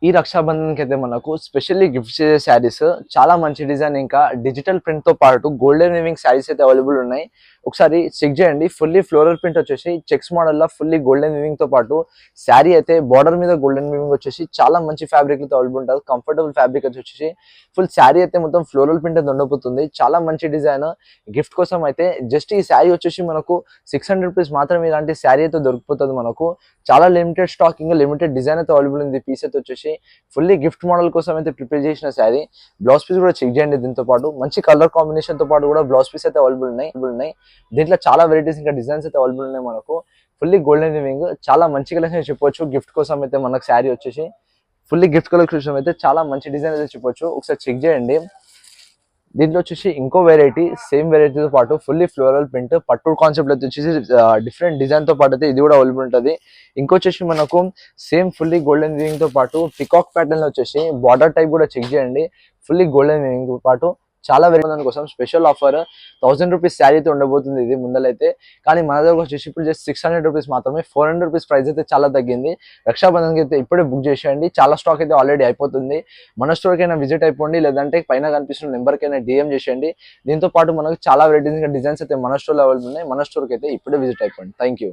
ఈ రక్షాబంధన్‌కి అయితే మనకు స్పెషల్లీ గిఫ్ట్స్ చేసే శారీస్ చాలా మంచి డిజైన్ ఇంకా డిజిటల్ ప్రింట్‌తో పాటు గోల్డెన్ వీవింగ్ శారీస్ అయితే అవైలబుల్ ఉన్నాయి. ఒకసారి చెక్ చేయండి. ఫుల్లీ ఫ్లోరల్ ప్రింట్ వచ్చేసి చెక్స్ మోడల్‌లో ఫుల్లీ గోల్డెన్ వీవింగ్‌తో పాటు శారీ అయితే బార్డర్ మీద గోల్డెన్ వీవింగ్ వచ్చేసి చాలా మంచి ఫ్యాబ్రిక్‌లతో అవైలబుల్ ఉంటది. కంఫర్టబుల్ ఫ్యాబ్రిక్ వచ్చేసి ఫుల్ శారీ అయితే మొత్తం ఫ్లోరల్ ప్రింట్ అయితే ఉండబోతుంది. చాలా మంచి డిజైన్. గిఫ్ట్ కోసం అయితే జస్ట్ ఈ శారీ వచ్చేసి మనకు ₹600 మాత్రమే ఇలాంటి శారీ అయితే దొరికిపోతది మనకు. చాలా లిమిటెడ్ స్టాక్ ఇంకా లిమిటెడ్ డిజైన్ అయితే అవైలబుల్ ఉంది. పీస్ అయితే వచ్చేసి ఫుల్లీ గిఫ్ట్ మోడల్ కోసం అయితే ప్రిపేర్ చేసిన శారీ. బ్లౌజ్ పీస్ కూడా చెక్ చేయండి. దీంతో పాటు మంచి కలర్ కాంబినేషన్ తో పాటు కూడా బ్లౌజ్ పీస్ అయితే అవైలబుల్ ఉన్నాయి. దీంట్లో చాలా వెరైటీస్ ఇంకా డిజైన్స్ అయితే అవైలబుల్ ఉన్నాయి మనకు. ఫుల్లీ గోల్డెన్ వీవింగ్ చాలా మంచి కలెక్షన్ చెప్పొచ్చు. గిఫ్ట్ కోసం అయితే మనకు శారీ వచ్చేసి ఫుల్లీ గిఫ్ట్ కలెక్షన్ అయితే చాలా మంచి డిజైన్ అయితే చెప్పొచ్చు. ఒకసారి చెక్ చేయండి. దీంట్లో వచ్చేసి ఇంకో వెరైటీ సేమ్ వెరైటీతో పాటు ఫుల్లీ ఫ్లోరల్ ప్రింట్ పట్టు కాన్సెప్ట్ అయితే వచ్చేసి డిఫరెంట్ డిజైన్ తో పాటు అయితే ఇది కూడా అవైలబుల్ ఉంటుంది. ఇంకొచ్చేసి మనకు సేమ్ ఫుల్లీ గోల్డెన్ వీవింగ్ తో పాటు పికాక్ ప్యాటర్న్ లో వచ్చేసి బార్డర్ టైప్ కూడా చెక్ చేయండి. ఫుల్లీ గోల్డెన్ వీవింగ్ తో పాటు చాలా వెరైటీ కోసం స్పెషల్ ఆఫర్ ₹1000 శారీ అయితే ఉండబోతుంది ఇది ముందలైతే. కానీ మన దగ్గర వచ్చేసి ఇప్పుడు జస్ట్ ₹600 మాత్రమే. ₹400 ప్రైస్ అయితే చాలా తగ్గింది. రక్షాబంధన్కి అయితే ఇప్పుడే బుక్ చేసేయండి. చాలా స్టాక్ అయితే ఆల్రెడీ అయిపోతుంది. మన స్టోర్ కైనా విజిట్ అయిపోండి, లేదంటే పైన కనిపిస్తున్న నెంబర్ కైనా DM చేసేయండి. దీంతో పాటు మనకు చాలా వెరైటీస్ ఇంకా డిజైన్స్ అయితే మన స్టోర్ లో అవైలబుల్ ఉన్నాయి. మన స్టోర్కి అయితే ఇప్పుడే విజిట్ అయిపోండి. Thank you.